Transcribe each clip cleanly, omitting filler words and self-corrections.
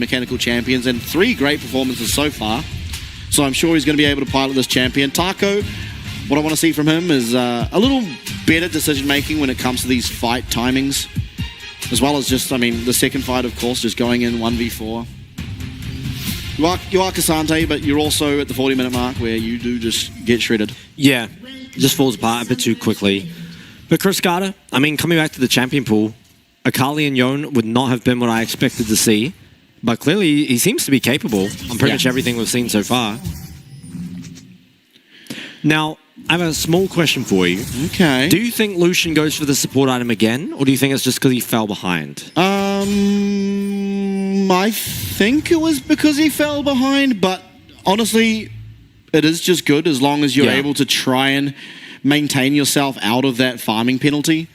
mechanical champions and 3 great performances so far. So I'm sure he's going to be able to pilot this champion. Taco, what I want to see from him is a little better decision-making when it comes to these fight timings. As well as just, I mean, the second fight, of course, just going in 1v4. You are Cassante, but you're also at the 40-minute mark where you do just get shredded. Yeah, it just falls apart a bit too quickly. But Cascada, I mean, coming back to the champion pool, Akali and Yone would not have been what I expected to see. But clearly, he seems to be capable on pretty much everything we've seen so far. Now, I have a small question for you. Okay. Do you think Lucian goes for the support item again, or do you think it's just because he fell behind? I think it was because he fell behind, but honestly, it is just good as long as you're able to try and maintain yourself out of that farming penalty.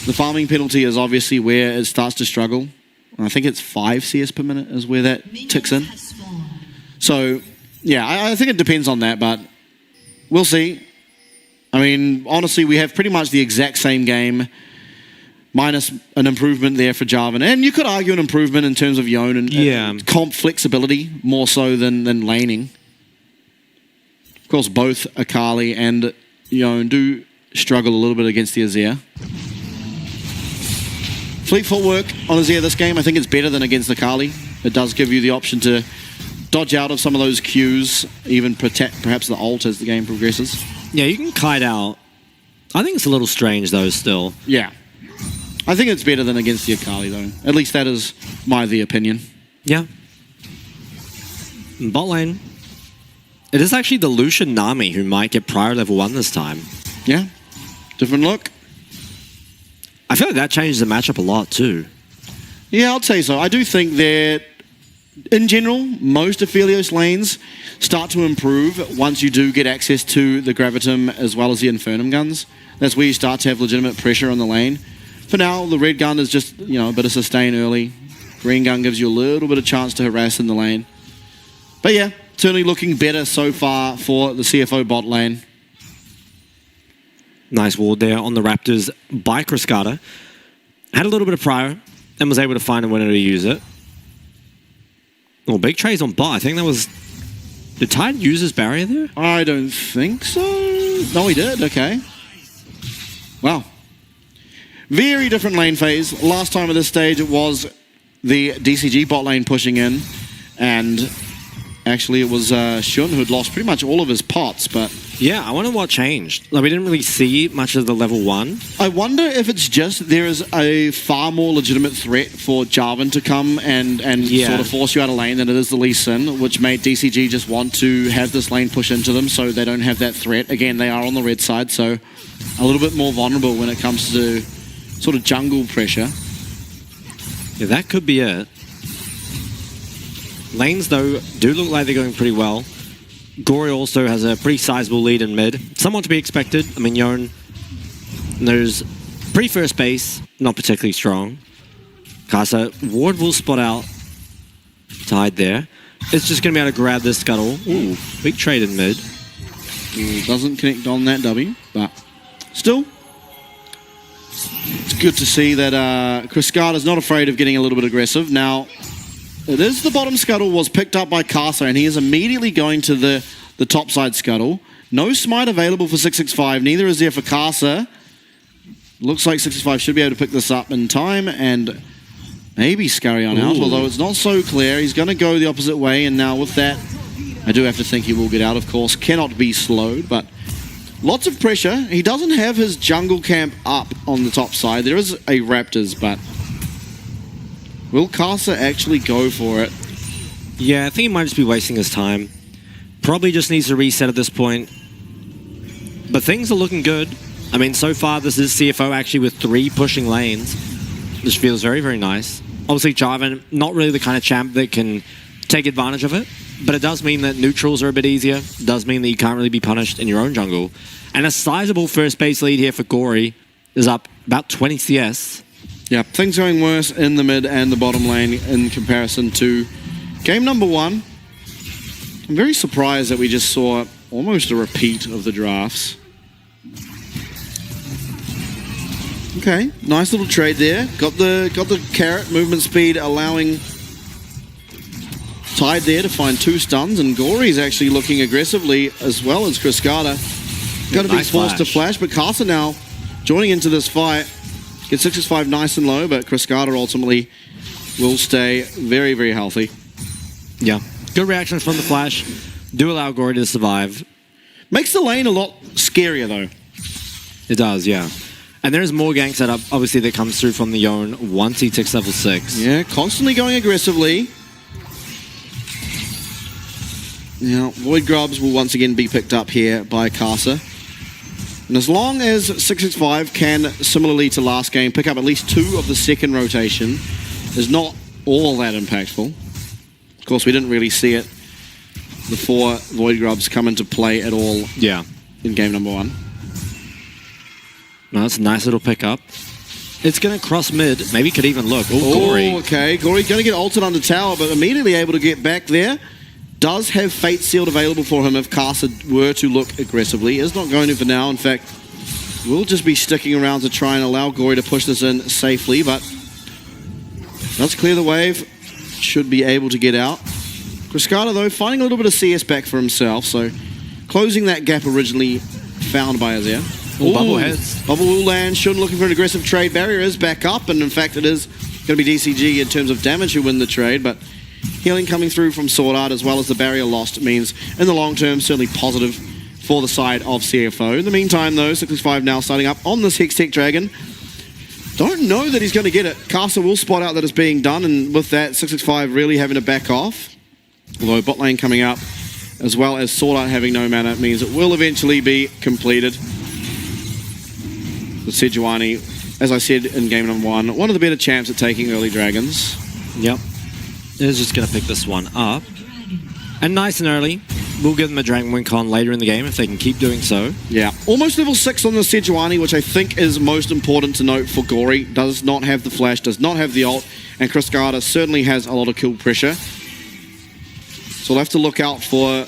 The farming penalty is obviously where it starts to struggle. I think it's 5 CS per minute is where that ticks in. So, yeah, I think it depends on that, but we'll see. I mean, honestly, we have pretty much the exact same game, minus an improvement there for Jarvan. And you could argue an improvement in terms of Yone and comp flexibility, more so than laning. Of course, both Akali and Yone do struggle a little bit against the Azir. Fleet footwork on Azir this game, I think it's better than against Akali. It does give you the option to dodge out of some of those Qs, even protect perhaps the ult as the game progresses. Yeah, you can kite out. I think it's a little strange, though, still. Yeah. I think it's better than against the Akali, though. At least that is the opinion. Yeah. In bot lane, it is actually the Lucian Nami who might get prior level 1 this time. Yeah. Different look. I feel like that changes the matchup a lot, too. Yeah, I'd say so. I do think that, in general, most Aphelios lanes start to improve once you do get access to the Gravitum as well as the Infernum guns. That's where you start to have legitimate pressure on the lane. For now, the red gun is just, you know, a bit of sustain early. Green gun gives you a little bit of chance to harass in the lane. But yeah, certainly looking better so far for the CFO bot lane. Nice ward there on the Raptors by Cascada. Had a little bit of prior and was able to find a winner to use it. Oh, big trades on bot. I think that was... Did Tide use his barrier there? I don't think so. No, he did. Okay. Wow. Very different lane phase. Last time at this stage, it was the DCG bot lane pushing in. And actually, it was Shun who had lost pretty much all of his pots, but... Yeah, I wonder what changed. Like, we didn't really see much of the level 1. I wonder if it's just there is a far more legitimate threat for Jarvan to come and sort of force you out of lane than it is the Lee Sin, which made DCG just want to have this lane push into them so they don't have that threat. Again, they are on the red side, so a little bit more vulnerable when it comes to sort of jungle pressure. Yeah, that could be it. Lanes, though, do look like they're going pretty well. Gory also has a pretty sizable lead in mid. Somewhat to be expected. I mean, Yone knows pre-first base, not particularly strong. Kasa, Ward will spot out Tide there. It's just going to be able to grab this scuttle. Ooh, big trade in mid. Doesn't connect on that W, but still, it's good to see that Cascada's not afraid of getting a little bit aggressive. Now, it is the bottom scuttle was picked up by Kasa, and he is immediately going to the top side scuttle. No smite available for 665, neither is there for Kasa. Looks like 665 should be able to pick this up in time, and maybe scurry on out, although it's not so clear. He's going to go the opposite way, and now with that, I do have to think he will get out, of course. Cannot be slowed, but lots of pressure. He doesn't have his jungle camp up on the top side. There is a Raptors, but... will Kasa actually go for it? Yeah, I think he might just be wasting his time. Probably just needs to reset at this point. But things are looking good. I mean, so far this is CFO actually with 3 pushing lanes, which feels very, very nice. Obviously, Jarvan, not really the kind of champ that can take advantage of it, but it does mean that neutrals are a bit easier. It does mean that you can't really be punished in your own jungle. And a sizable first base lead here for Gory is up about 20 CS. Yeah, things going worse in the mid and the bottom lane in comparison to game number 1. I'm very surprised that we just saw almost a repeat of the drafts. Okay, nice little trade there. Got the carrot movement speed, allowing tied there to find 2 stuns, and Gory's actually looking aggressively as well as Cascada. Going to be forced to flash, but Casa now joining into this fight. Gets 6-5 nice and low, but Cascada ultimately will stay very, very healthy. Yeah. Good reactions from the flash. Do allow Gory to survive. Makes the lane a lot scarier, though. It does, yeah. And there's more gank setup, obviously, that comes through from the Yone once he ticks level 6. Yeah, constantly going aggressively. Now, Void Grubs will once again be picked up here by Casa. And as long as 665 can, similarly to last game, pick up at least 2 of the second rotation, is not all that impactful. Of course, we didn't really see it before Void Grubs come into play at all in game number 1. No, that's a nice little pickup. It's going to cross mid. Maybe could even look. Oh, Gory. Okay. Gory going to get ulted under tower, but immediately able to get back there. Does have Fate Sealed available for him if Casa were to look aggressively. Is not going to for now. In fact, will just be sticking around to try and allow Gory to push this in safely, but does clear the wave. Should be able to get out. Cascada, though, finding a little bit of CS back for himself, so closing that gap originally found by Azir. Bubble heads. Bubble will land. Shun looking for an aggressive trade. Barrier is back up, and in fact it is going to be DCG in terms of damage who win the trade, but healing coming through from Sword Art as well as the barrier lost means in the long term certainly positive for the side of CFO. In the meantime though, 665 now starting up on this Hex Tech Dragon. Don't know that he's going to get it. Casa will spot out that it's being done, and with that 665 really having to back off. Although bot lane coming up as well as Sword Art having no mana means it will eventually be completed. The Sejuani, as I said in game number 1, one of the better champs at taking early dragons. Yep. Is just going to pick this one up. And nice and early. We'll give them a Dragon Wing Con later in the game if they can keep doing so. Yeah. Almost level 6 on the Sejuani, which I think is most important to note for Gory. Does not have the flash, does not have the ult, and Cascada certainly has a lot of kill pressure. So we'll have to look out for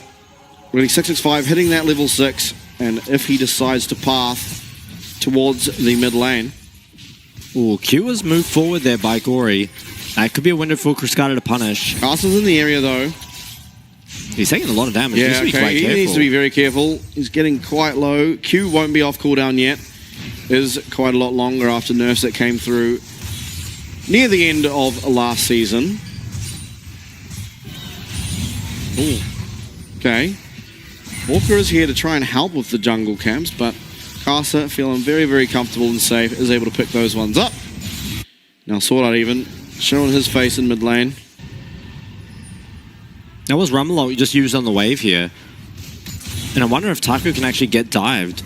really 665 hitting that level 6, and if he decides to path towards the mid lane. Ooh, Q was moved forward there by Gory. That could be a window for Cascada to punish. Casta's in the area though. He's taking a lot of damage. Yeah, he needs to be very careful. He's getting quite low. Q won't be off cooldown yet. Is quite a lot longer after nerfs that came through near the end of last season. Ooh. Okay. Walker is here to try and help with the jungle camps, but Casa, feeling very, very comfortable and safe, is able to pick those ones up. Now Sword Art even showing his face in mid lane. That was Rumble we just used on the wave here. And I wonder if Taku can actually get dived.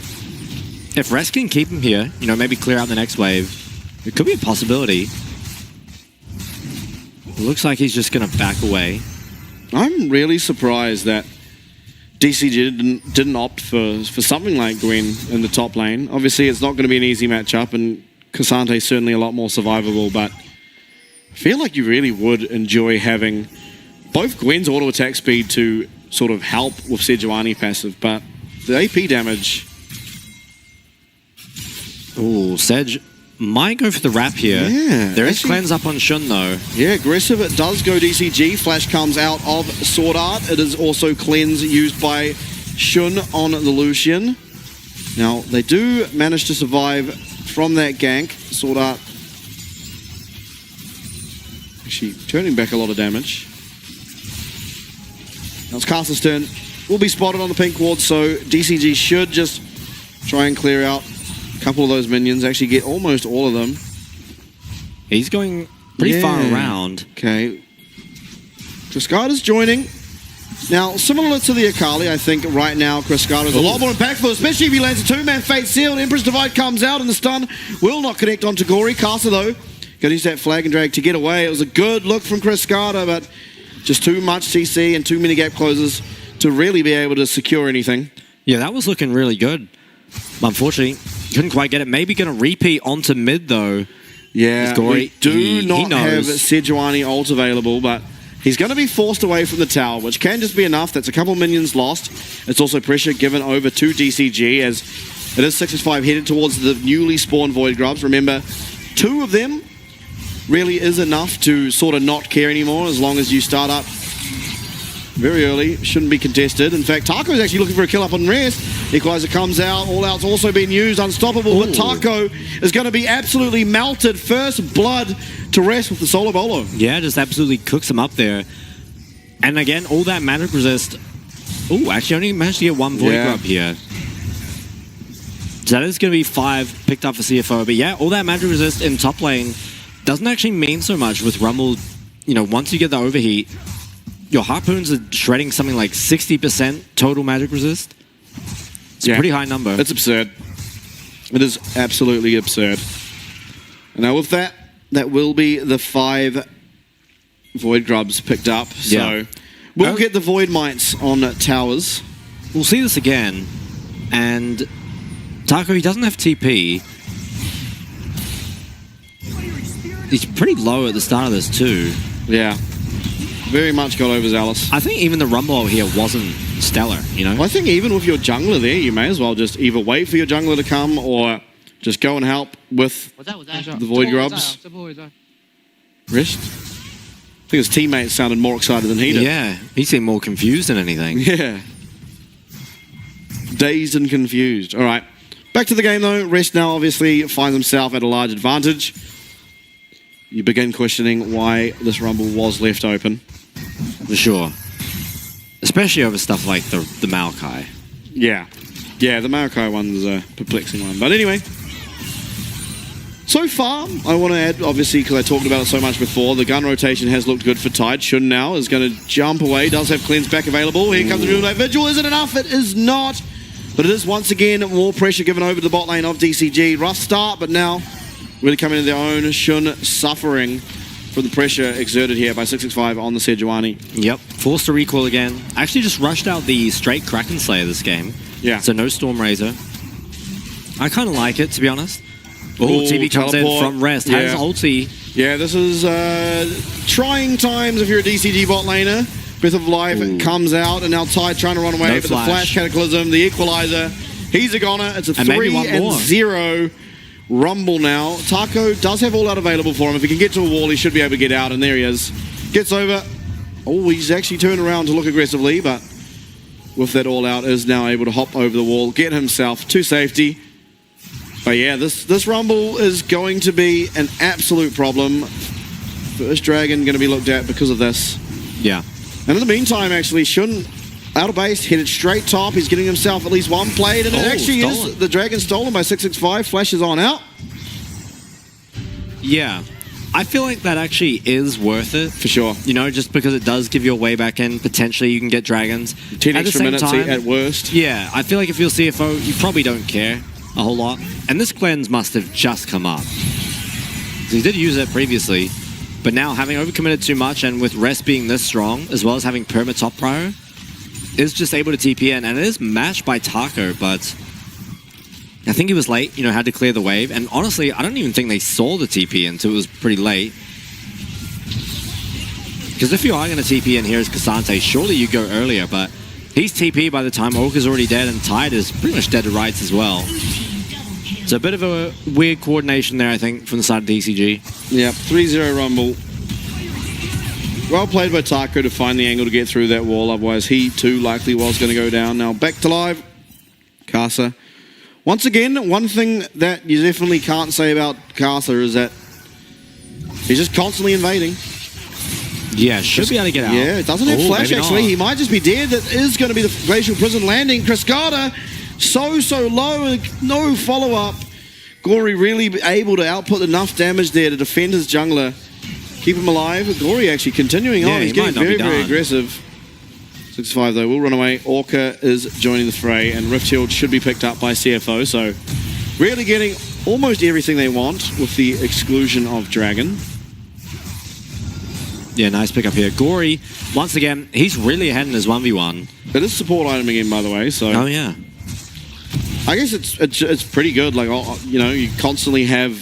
If Rest can keep him here, you know, maybe clear out the next wave, it could be a possibility. It looks like he's just going to back away. I'm really surprised that DCG didn't opt for something like Gwen in the top lane. Obviously, it's not going to be an easy matchup, and Cassante is certainly a lot more survivable, but I feel like you really would enjoy having both Gwen's auto attack speed to sort of help with Sejuani passive, but the AP damage. Ooh, Sej might go for the wrap here. Yeah, there is cleanse up on Shun though. Yeah, aggressive. It does go DCG. Flash comes out of Sword Art. It is also cleanse used by Shun on the Lucian. Now, they do manage to survive from that gank. Sword Art actually turning back a lot of damage. Now it's Casta's turn. Will be spotted on the pink ward, so DCG should just try and clear out a couple of those minions. Actually get almost all of them. He's going pretty far around. Okay. Cascada's joining. Now, similar to the Akali, I think right now Cascada's a lot more impactful, especially if he lands a 2-man Fate Sealed. Empress Divide comes out and the stun will not connect onto Gory. Casa, though, going to use that flag and drag to get away. It was a good look from Cascada, but just too much CC and too many gap closes to really be able to secure anything. Yeah, that was looking really good. Unfortunately, couldn't quite get it. Maybe going to repeat onto mid, though. Yeah, Gory, we do not have Sejuani ult available, but he's going to be forced away from the tower, which can just be enough. That's a couple minions lost. It's also pressure given over to DCG as it is 6-5 headed towards the newly spawned Void Grubs. Remember, 2 of them really is enough to sort of not care anymore as long as you start up very early. Shouldn't be contested. In fact, Taco is actually looking for a kill up on rest. Equalizer comes out. All out's also been used. Unstoppable. But Taco is going to be absolutely melted. First blood to rest with the solo bolo. Yeah, just absolutely cooks him up there. And again, all that magic resist. Oh, actually only managed to get one Void Grub here. So that is going to be 5 picked up for CFO. But yeah, all that magic resist in top lane doesn't actually mean so much with Rumble. You know, once you get the overheat, your Harpoons are shredding something like 60% total magic resist. It's a pretty high number. It's absurd. It is absolutely absurd. Now with that, that will be the 5 Void Grubs picked up. So we'll get the Void Mites on towers. We'll see this again. And Taco, he doesn't have TP. He's pretty low at the start of this too. Yeah. Very much got overzealous. I think even the Rumble here wasn't stellar, you know? Well, I think even with your jungler there, you may as well just either wait for your jungler to come or just go and help with the Void Grubs. Rest? I think his teammates sounded more excited than he did. Yeah, he seemed more confused than anything. Yeah. Dazed and confused. All right. Back to the game, though. Rest now obviously finds himself at a large advantage. You begin questioning why this Rumble was left open. For sure. Especially over stuff like the Maokai. Yeah. Yeah, the Maokai one's a perplexing one. But anyway. So far, I want to add, obviously, because I talked about it so much before, the gun rotation has looked good for Tide. Shun now is going to jump away. Does have Cleanse back available. Here comes the Moonlight Vigil. Is it enough? It is not. But it is once again more pressure given over to the bot lane of DCG. Rough start, but now really coming into their own. Shun suffering from the pressure exerted here by 665 on the Sejuani. Yep, forced to recoil again. Actually just rushed out the straight Kraken Slayer this game. Yeah. So no Storm Razor. I kind of like it, to be honest. Oh, TP comes in from rest. Has ulti. Yeah, this is trying times if you're a DCG bot laner. Breath of Life comes out, and now Tide trying to run away. But the Flash Cataclysm, the Equalizer, he's a goner. It's a 3-0 Rumble now. Taco does have all out available for him. If he can get to a wall, he should be able to get out, and there he is. Gets over. Oh, he's actually turned around to look aggressively, but with that all out, is now able to hop over the wall, get himself to safety. But yeah, this Rumble is going to be an absolute problem. First Dragon going to be looked at because of this. Yeah. And in the meantime, actually, Shun out of base, headed straight top. He's getting himself at least one played, and it actually is the Dragon stolen by 665. Flashes on out. Yeah. I feel like that actually is worth it. For sure. You know, just because it does give you a way back in. Potentially you can get Dragons. 10 extra minutes at worst. Yeah, I feel like if you're CFO, you probably don't care a whole lot. And this cleanse must have just come up. He did use it previously, but now having overcommitted too much and with rest being this strong, as well as having perma top prio, is just able to TP in, and it is matched by Taco, but I think he was late, you know, had to clear the wave, and honestly, I don't even think they saw the TP until it was pretty late. Because if you are going to TP in here as Cassante, surely you go earlier, but he's TP by the time Orca's already dead, and Tide is pretty much dead to rights as well. So a bit of a weird coordination there, I think, from the side of DCG. Yep, 3-0 Rumble. Well played by Taco to find the angle to get through that wall, otherwise he too likely was going to go down. Now back to live. Casa. Once again, one thing that you definitely can't say about Casa is that he's just constantly invading. Yeah, should be able to get out. Yeah, it doesn't have flash actually. He might just be dead. That is going to be the Glacial Prison landing. Cascada so low, no follow-up. Gory really able to output enough damage there to defend his jungler. Keep him alive. Gory actually continuing on. He's getting very aggressive. 6-5 though, will run away. Orca is joining the fray, and Rift Shield should be picked up by CFO, so really getting almost everything they want with the exclusion of Dragon. Yeah, nice pickup here. Gory, once again, he's really ahead in his 1v1. It is support item again, by the way, so... Oh, yeah. I guess it's pretty good. Like, you know, you constantly have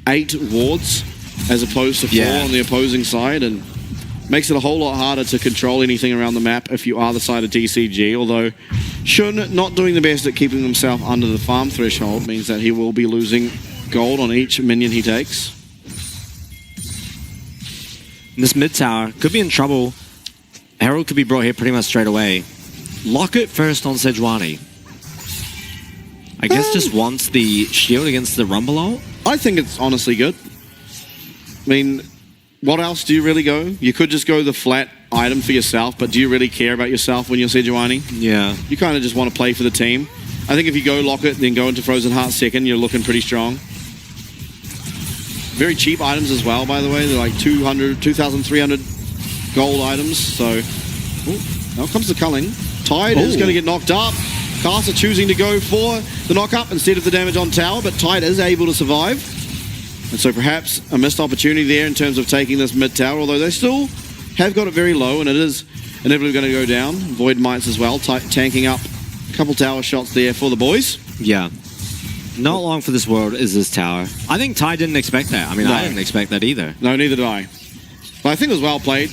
8 wards as opposed to 4 on the opposing side, and makes it a whole lot harder to control anything around the map if you are the side of DCG, although Shun not doing the best at keeping himself under the farm threshold means that he will be losing gold on each minion he takes. This mid tower could be in trouble. Herald could be brought here pretty much straight away. Lock it first on Sejuani. I guess just wants the shield against the Rumble ult. I think it's honestly good. I mean, what else do you really go? You could just go the flat item for yourself, but do you really care about yourself when you're Sejuani? Yeah. You kind of just want to play for the team. I think if you go lock it, then go into Frozen Heart second, you're looking pretty strong. Very cheap items as well, by the way. They're like 2,300 gold items, so... Ooh, now comes the culling. Tide is going to get knocked up. Casa choosing to go for the knock-up instead of the damage on tower, but Tide is able to survive. And so perhaps a missed opportunity there in terms of taking this mid-tower, although they still have got it very low, and it is inevitably going to go down. Void Mites as well, tanking up a couple tower shots there for the boys. Yeah. Not long for this world is this tower. I think Tide didn't expect that. I mean, no. I didn't expect that either. No, neither did I. But I think it was well played.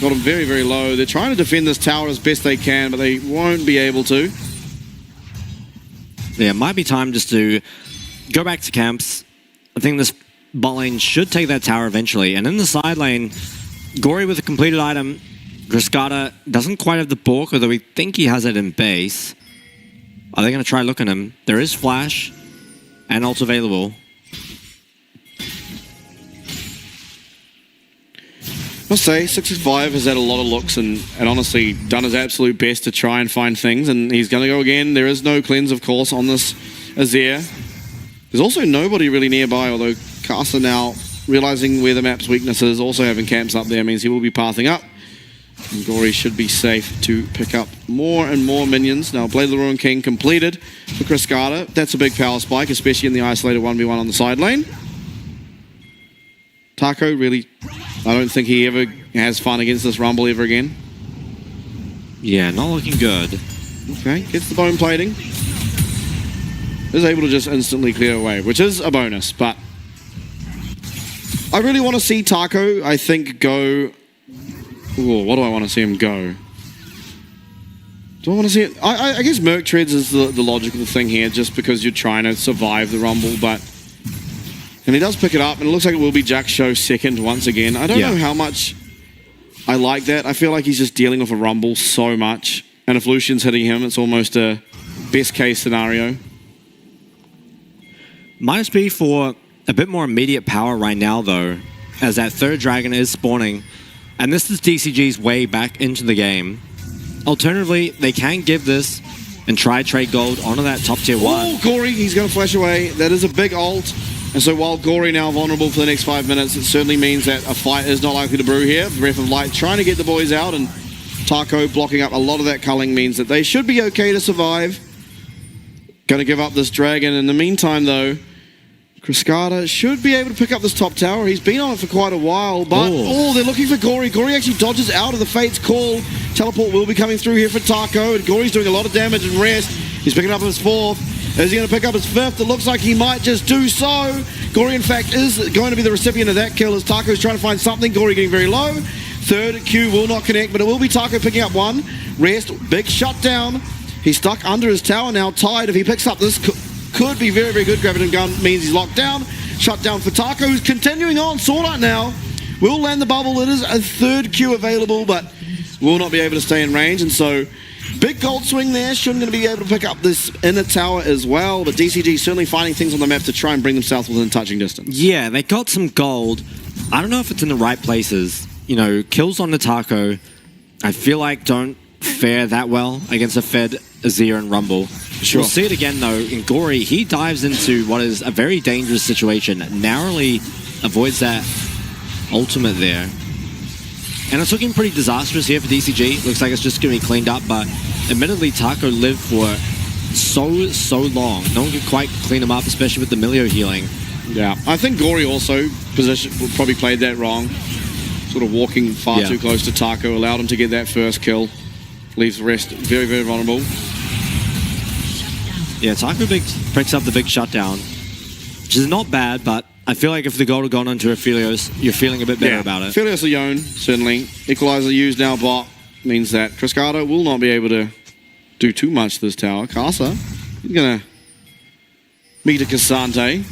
Got them very, very low. They're trying to defend this tower as best they can, but they won't be able to. Yeah, it might be time just to go back to camps. I think this bot lane should take that tower eventually. And in the side lane, Gory with a completed item. Griscata doesn't quite have the bulk, although we think he has it in base. Are they going to try looking him? There is flash and ult available. I'll say 65 has had a lot of looks and honestly done his absolute best to try and find things, and he's going to go again. There is no cleanse, of course, on this Azir. There's also nobody really nearby, although Casa now realizing where the map's weakness is, also having camps up there means he will be pathing up. And Gory should be safe to pick up more and more minions. Now, Blade of the Ruin King completed for Griscata. That's a big power spike, especially in the isolated 1v1 on the side lane. Taco really, I don't think he ever has fun against this Rumble ever again. Yeah, not looking good. Okay, gets the bone plating. Is able to just instantly clear away, which is a bonus, but I really want to see Taco, I think, go... Ooh, what do I want to see him go? Do I want to see it? I guess Merc Treads is the logical thing here, just because you're trying to survive the Rumble, but... And he does pick it up, and it looks like it will be Jack Show second once again. I don't know how much I like that. I feel like he's just dealing with a Rumble so much. And if Lucian's hitting him, it's almost a best-case scenario. Minus B for a bit more immediate power right now, though, as that third dragon is spawning. And this is DCG's way back into the game. Alternatively, they can give this and try trade gold onto that top tier 1. Oh, Gory, he's going to flash away. That is a big ult. And so while Gory now vulnerable for the next 5 minutes, it certainly means that a fight is not likely to brew here. Breath of Light trying to get the boys out, and Taco blocking up a lot of that culling means that they should be okay to survive. Going to give up this dragon. In the meantime, though, Griscata should be able to pick up this top tower. He's been on it for quite a while, but they're looking for Gory. Gory actually dodges out of the Fate's call. Teleport will be coming through here for Taco, and Gory's doing a lot of damage and rest. He's picking up his 4th. Is he going to pick up his 5th? It looks like he might just do so. Gory, in fact, is going to be the recipient of that kill as Taco's trying to find something. Gory getting very low. 3rd Q will not connect, but it will be Taco picking up 1. Rest, big shutdown. He's stuck under his tower now. Tide, if he picks up this, could be very, very good. Graviton Gun means he's locked down. Shutdown for Taco, who's continuing on. Sword Art now will land the bubble. It is a 3rd Q available, but will not be able to stay in range, and so... Big gold swing there. Shouldn't going to be able to pick up this inner tower as well. But DCG certainly finding things on the map to try and bring themselves within touching distance. Yeah, they got some gold. I don't know if it's in the right places. You know, kills on the Taco, I feel like don't fare that well against a fed Azir and Rumble. Sure. We'll see it again, though. In Gory, he dives into what is a very dangerous situation. Narrowly avoids that ultimate there. And it's looking pretty disastrous here for DCG. Looks like it's just going to be cleaned up, but admittedly, Taco lived for so long. No one could quite clean him up, especially with the Milio healing. Yeah, I think Gory also probably played that wrong. Sort of walking far too close to Taco, allowed him to get that first kill. Leaves the rest very, very vulnerable. Yeah, Taco picks up the big shutdown, which is not bad, but I feel like if the gold had gone onto Aphelios, you're feeling a bit better about it. Aphelios or Yone, certainly. Equalizer used now, bot means that Griscata will not be able to do too much to this tower. Casa, he's going to meet a Cassante.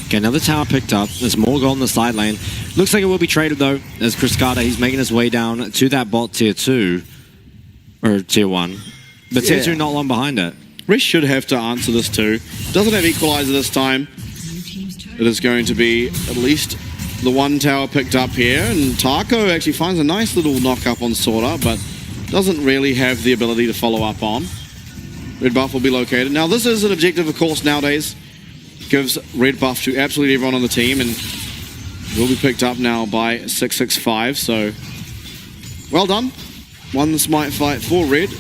Okay, another tower picked up. There's more gold in the side lane. Looks like it will be traded, though, as Cascada, he's making his way down to that bot tier 2. Or tier 1. But tier 2 not long behind it. Rish should have to answer this too. Doesn't have Equalizer this time. It is going to be at least the one tower picked up here. And Taco actually finds a nice little knock up on Sora, but doesn't really have the ability to follow up on. Red buff will be located. Now, this is an objective, of course, nowadays. Gives red buff to absolutely everyone on the team, and will be picked up now by 665. So, well done. Won the Smite fight for red.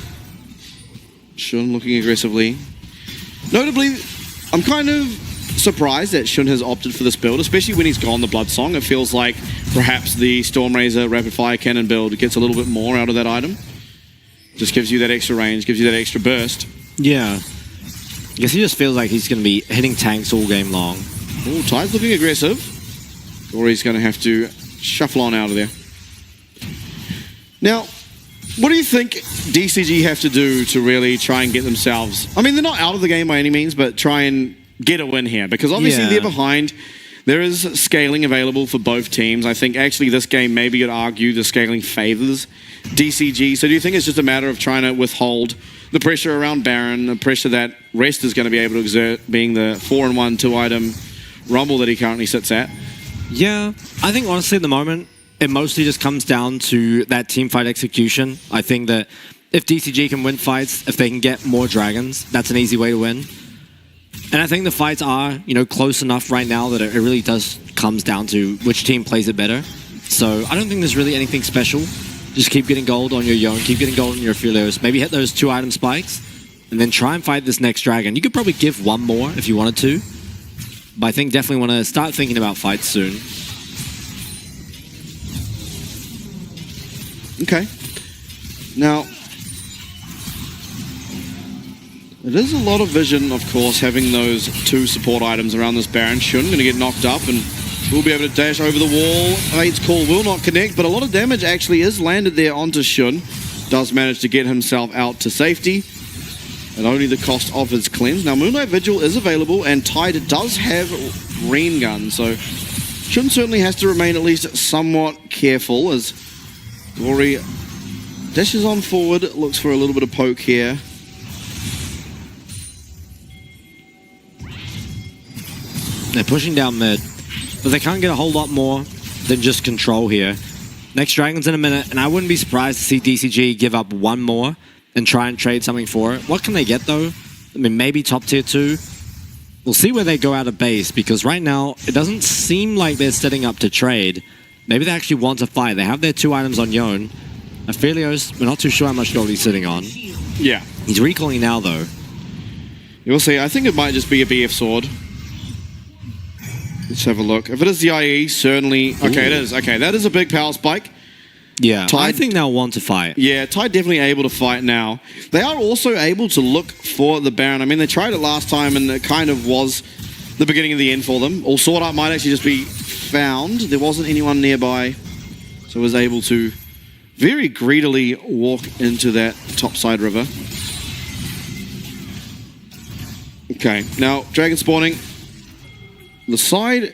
Shun looking aggressively. Notably, I'm kind of surprised that Shun has opted for this build, especially when he's gone the Blood Song. It feels like perhaps the Stormrazor Rapid Fire Cannon build gets a little bit more out of that item. Just gives you that extra range, gives you that extra burst. Yeah. I guess he just feels like he's going to be hitting tanks all game long. Oh, Tide's looking aggressive. Or he's going to have to shuffle on out of there. Now, what do you think DCG have to do to really try and get themselves... I mean, they're not out of the game by any means, but try and get a win here. Because obviously they're behind. There is scaling available for both teams. I think actually this game, maybe you'd argue the scaling favors DCG. So do you think it's just a matter of trying to withhold the pressure around Baron, the pressure that Rest is going to be able to exert, being the 4-in-1 2-item Rumble that he currently sits at? Yeah, I think honestly at the moment, it mostly just comes down to that team fight execution. I think that if DCG can win fights, if they can get more dragons, that's an easy way to win. And I think the fights are, close enough right now that it really does comes down to which team plays it better. So I don't think there's really anything special. Just keep getting gold on your Yone, keep getting gold on your Philios, maybe hit those 2-item spikes, and then try and fight this next dragon. You could probably give one more if you wanted to, but I think definitely want to start thinking about fights soon. Okay. Now, it is a lot of vision, of course, having those 2 support items around this Baron. Shun going to get knocked up and will be able to dash over the wall. Fate's Call will not connect, but a lot of damage actually is landed there onto Shun. Does manage to get himself out to safety at only the cost of his cleanse. Now, Moonlight Vigil is available, and Tide does have Rain Gun, so Shun certainly has to remain at least somewhat careful as Glory dashes on forward, looks for a little bit of poke here. They're pushing down mid, but they can't get a whole lot more than just control here. Next dragon's in a minute, and I wouldn't be surprised to see DCG give up one more and try and trade something for it. What can they get, though? I mean, maybe top tier 2. We'll see where they go out of base, because right now, it doesn't seem like they're setting up to trade. Maybe they actually want to fight. They have their 2 items on Yone. Aphelios, we're not too sure how much gold he's sitting on. Yeah. He's recalling now, though. You'll see. I think it might just be a BF sword. Let's have a look. If it is the IE, certainly... Okay, it is. Okay, that is a big power spike. Yeah, Tide, I think they'll want to fight. Yeah, Tide definitely able to fight now. They are also able to look for the Baron. I mean, they tried it last time, and it kind of was the beginning of the end for them. Or Sword Art might actually just be found. There wasn't anyone nearby, so was able to very greedily walk into that topside river. Okay, now, Dragon spawning. The side,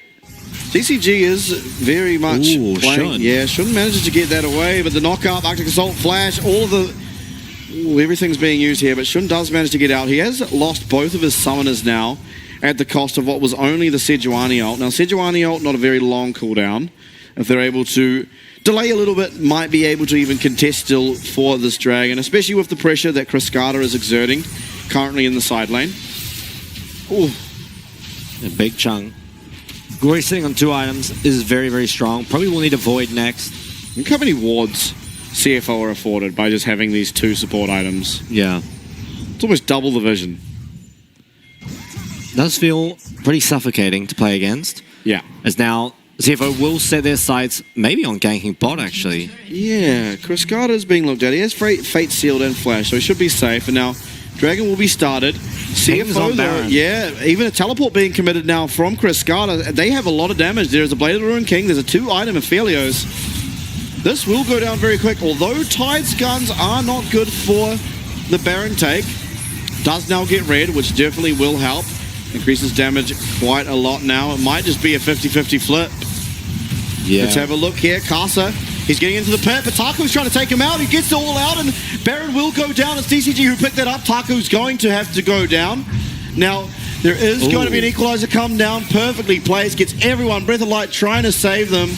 DCG is very much playing. Shun. Yeah, Shun manages to get that away, but the knockup, Arctic Assault, Flash, all of the... Ooh, everything's being used here, but Shun does manage to get out. He has lost both of his summoners now at the cost of what was only the Sejuani ult. Now, Sejuani ult, not a very long cooldown. If they're able to delay a little bit, might be able to even contest still for this dragon, especially with the pressure that Cascada is exerting currently in the side lane. Ooh. A big chunk. Glory sitting on 2 items is very, very strong. Probably will need a Void next. Look how many wards CFO are afforded by just having these 2 support items. Yeah. It's almost double the vision. Does feel pretty suffocating to play against. Yeah. As now, CFO will set their sights maybe on ganking bot, actually. Yeah, Cascada is being looked at. He has Fate Sealed and Flash, so he should be safe. And now, Dragon will be started. CFO, though, yeah, even a teleport being committed now from Cascada. They have a lot of damage. There's a Blade of the Ruined King. There's a 2-item Aphelios. This will go down very quick, although Tide's guns are not good for the Baron take. Does now get red, which definitely will help. Increases damage quite a lot now. It might just be a 50-50 flip. Yeah. Let's have a look here. Casa, he's getting into the pit, but Taco's trying to take him out. He gets it all out, and Baron will go down. It's DCG who picked that up. Taco's going to have to go down. Now, there is going to be an equalizer come down. Perfectly placed. Gets everyone. Breath of Light trying to save them.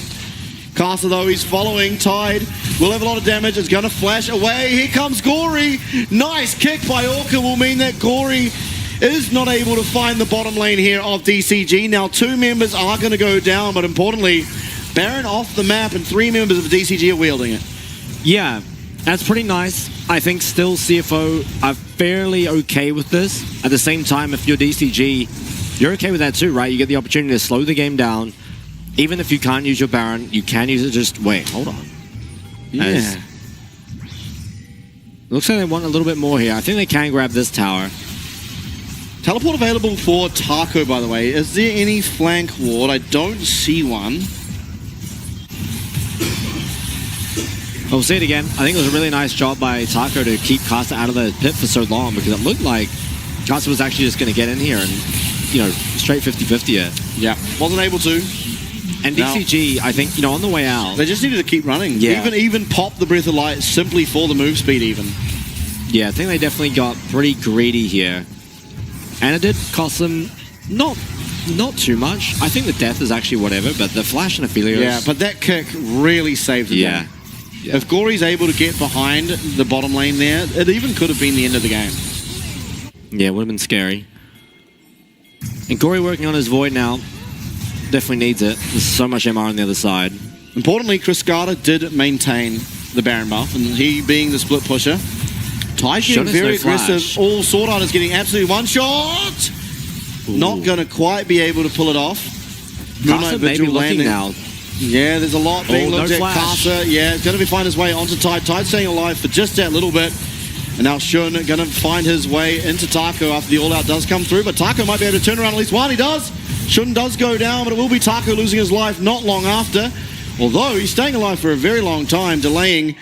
Casa, though, he's following. Tide will have a lot of damage. It's going to flash away. Here comes Gory. Nice kick by Orca will mean that Gory is not able to find the bottom lane here of DCG. Now, 2 members are going to go down, but importantly, Baron off the map and 3 members of the DCG are wielding it. Yeah, that's pretty nice. I think still CFO are fairly okay with this. At the same time, if you're DCG, you're okay with that too, right? You get the opportunity to slow the game down. Even if you can't use your Baron, you can use it. Just wait, hold on. Yeah. Looks like they want a little bit more here. I think they can grab this tower. Teleport available for Taco, by the way. Is there any flank ward? I don't see one. We'll see it again. I think it was a really nice job by Taco to keep Casa out of the pit for so long, because it looked like Casa was actually just going to get in here and, you know, straight 50-50 it. Yeah, wasn't able to. And DCG, I think, you know, on the way out, they just needed to keep running. Yeah. Even pop the Breath of Light simply for the move speed even. Yeah, I think they definitely got pretty greedy here. And it did cost them not too much. I think the death is actually whatever, but the flash and Aphelios... Yeah, but that kick really saved the game. Yeah. If Gory's able to get behind the bottom lane there, it even could have been the end of the game. Yeah, it would have been scary. And Gory working on his Void now. Definitely needs it. There's so much MR on the other side. Importantly, Cascada did maintain the Baron buff, and he being the split pusher. Tide getting very aggressive. All Sword Art is getting absolutely one shot. Ooh. Not going to quite be able to pull it off. Casa maybe looking now. Yeah, there's a lot being looked at. Flash. Casa, yeah, going to find his way onto Tide. Tide staying alive for just that little bit. And now Shun going to find his way into Taco after the all-out does come through. But Taco might be able to turn around at least one. He does. Shun does go down, but it will be Taco losing his life not long after. Although he's staying alive for a very long time, delaying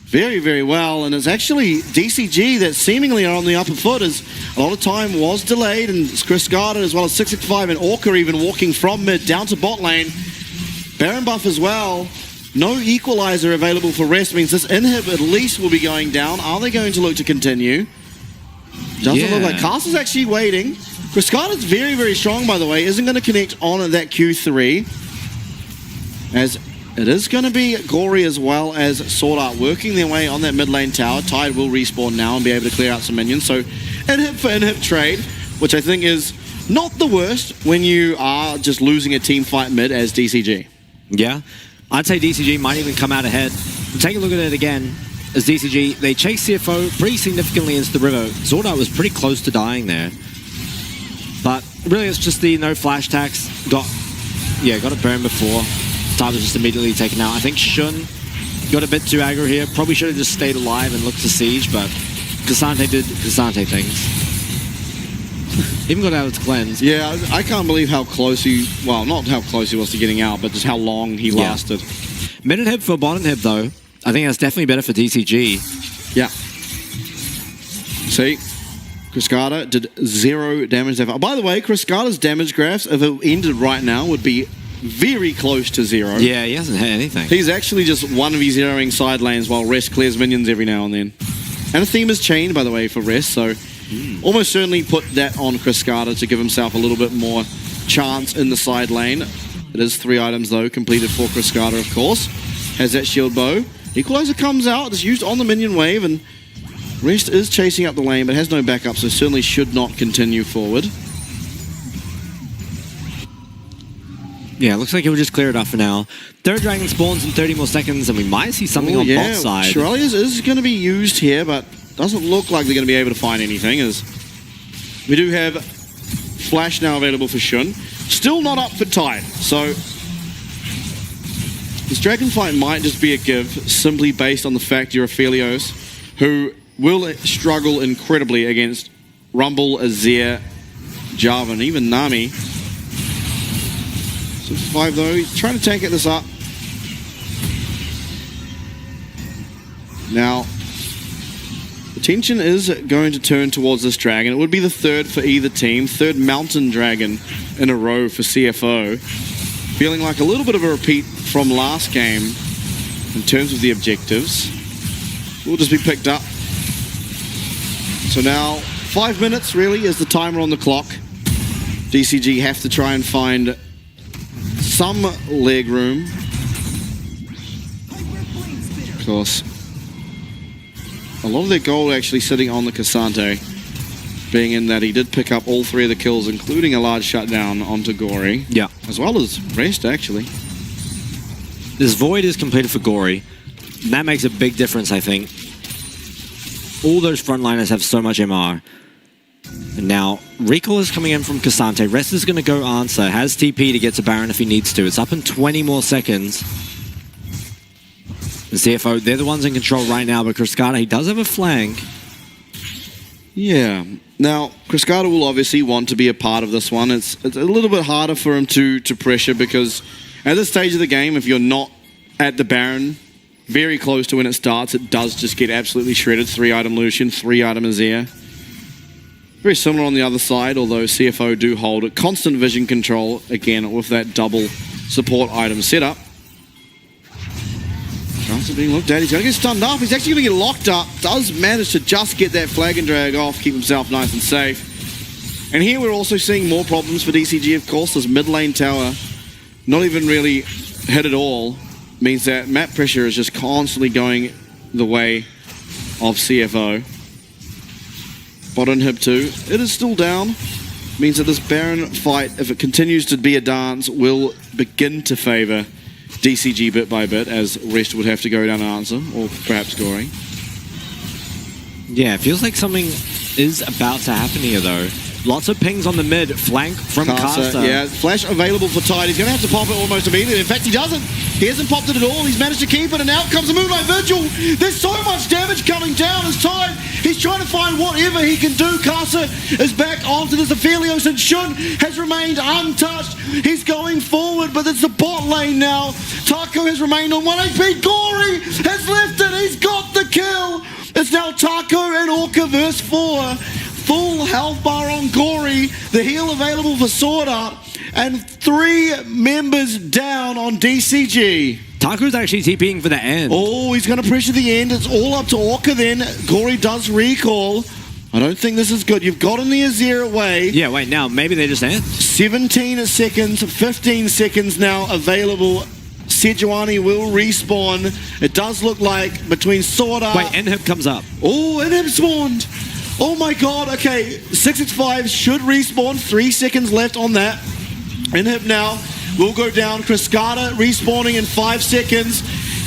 very, very well. And it's actually DCG that seemingly are on the upper foot, as a lot of time was delayed. And Chris Gardner, as well as 665 and Orca even walking from mid down to bot lane. Baron buff as well. No equalizer available for rest. Means this inhib at least will be going down. Are they going to look to continue? Doesn't look like. Cast is actually waiting. Cascada's very, very strong, by the way. Isn't going to connect on that Q3. As it is going to be Gory as well as Sword Art working their way on that mid lane tower. Tide will respawn now and be able to clear out some minions. So inhib for inhib trade, which I think is not the worst when you are just losing a team fight mid as DCG. Yeah, I'd say DCG might even come out ahead. Take a look at it again. As DCG, they chase CFO pretty significantly into the river. Sword Art was pretty close to dying there. But really, it's just the no flash tax. Got a burn before. Tide was just immediately taken out. I think Shun got a bit too aggro here. Probably should have just stayed alive and looked to siege, but Cassante did Cassante things. Even got out to cleanse. Yeah, I can't believe how close he... Well, not how close he was to getting out, but just how long he lasted. Mid inhib for bot inhib, though. I think that's definitely better for DCG. Yeah. See? Cascada did 0 damage there. By the way, Cascada's damage graphs, if it ended right now, would be very close to 0. Yeah, he hasn't had anything. He's actually just 1v0ing side lanes while Rest clears minions every now and then. And the theme is chained, by the way, for Rest, so almost certainly put that on Cascada to give himself a little bit more chance in the side lane. It is 3 items, though, completed for Cascada, of course. Has that shield bow. Equalizer comes out, it's used on the minion wave, and Rest is chasing up the lane, but has no backup, so certainly should not continue forward. Yeah, looks like he'll just clear it off for now. Third dragon spawns in 30 more seconds, and we might see something on bot side. Shiralius is going to be used here, but doesn't look like they're going to be able to find anything, as we do have Flash now available for Shun. Still not up for Tide, so this dragon fight might just be a give, simply based on the fact you're Aphelios, who will struggle incredibly against Rumble, Azir, Java, and even Nami. 6-5 though, he's trying to tank this up. Now, the Attention is going to turn towards this dragon. It would be the third for either team. Third mountain dragon in a row for CFO. Feeling like a little bit of a repeat from last game in terms of the objectives. Will just be picked up. So now 5 minutes really is the timer on the clock. DCG have to try and find some leg room. Of course, a lot of their gold actually sitting on the Cassante, being in that he did pick up all 3 of the kills, including a large shutdown onto Gory. Yeah. As well as Rest, actually. This Void is completed for Gory. That makes a big difference, I think. All those frontliners have so much MR. And now, Recall is coming in from Cassante. Rest is going to go answer. Has TP to get to Baron if he needs to. It's up in 20 more seconds. The CFO, they're the ones in control right now, but Cascada, he does have a flank. Yeah. Now, Cascada will obviously want to be a part of this one. It's a little bit harder for him to pressure because at this stage of the game, if you're not at the Baron, very close to when it starts, it does just get absolutely shredded. 3-item Lucian, 3-item Azir. Very similar on the other side, although CFO do hold a constant vision control, again, with that double support item setup. Chance of being looked at. He's going to get stunned up. He's actually going to get locked up. Does manage to just get that flag and drag off, keep himself nice and safe. And here we're also seeing more problems for DCG, of course. This mid lane tower, not even really hit at all, means that map pressure is just constantly going the way of CFO. Bot inhib 2, it is still down. Means that this Baron fight, if it continues to be a dance, will begin to favor DCG bit by bit, as Rest would have to go down and answer, or perhaps Gory. Yeah, it feels like something is about to happen here, though. Lots of pings on the mid, flank from Caster. Yeah, flash available for Tide. He's going to have to pop it almost immediately. In fact, he doesn't. He hasn't popped it at all. He's managed to keep it, and out comes the Moonlight Vigil. There's so much damage coming down as Tide. He's trying to find whatever he can do. Caster is back onto this. Aphelios and Shun has remained untouched. He's going forward, but it's the bot lane now. Taco has remained on 1 HP. Gory has left it. He's got the kill. It's now Taco and Orca verse 4. Full health bar on Gory, the heal available for Sword Art, and 3 members down on DCG. Taco's actually TPing for the end. Oh, he's going to pressure the end. It's all up to Orca then. Gory does recall. I don't think this is good. You've gotten the Azir away. Yeah, wait, now maybe they just end. 17 seconds, 15 seconds now available. Sejuani will respawn. It does look like between Sword Art... Wait, Inhib comes up. Oh, Inhib spawned. Oh my god, okay, 665 should respawn, 3 seconds left on that. Inhib now will go down, Cascada respawning in 5 seconds.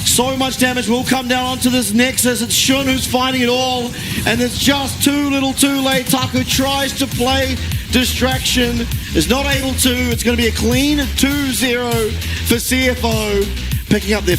So much damage will come down onto this Nexus. It's Shun who's fighting it all, and it's just too little too late. Taco tries to play distraction, is not able to. It's going to be a clean 2-0 for CFO, picking up their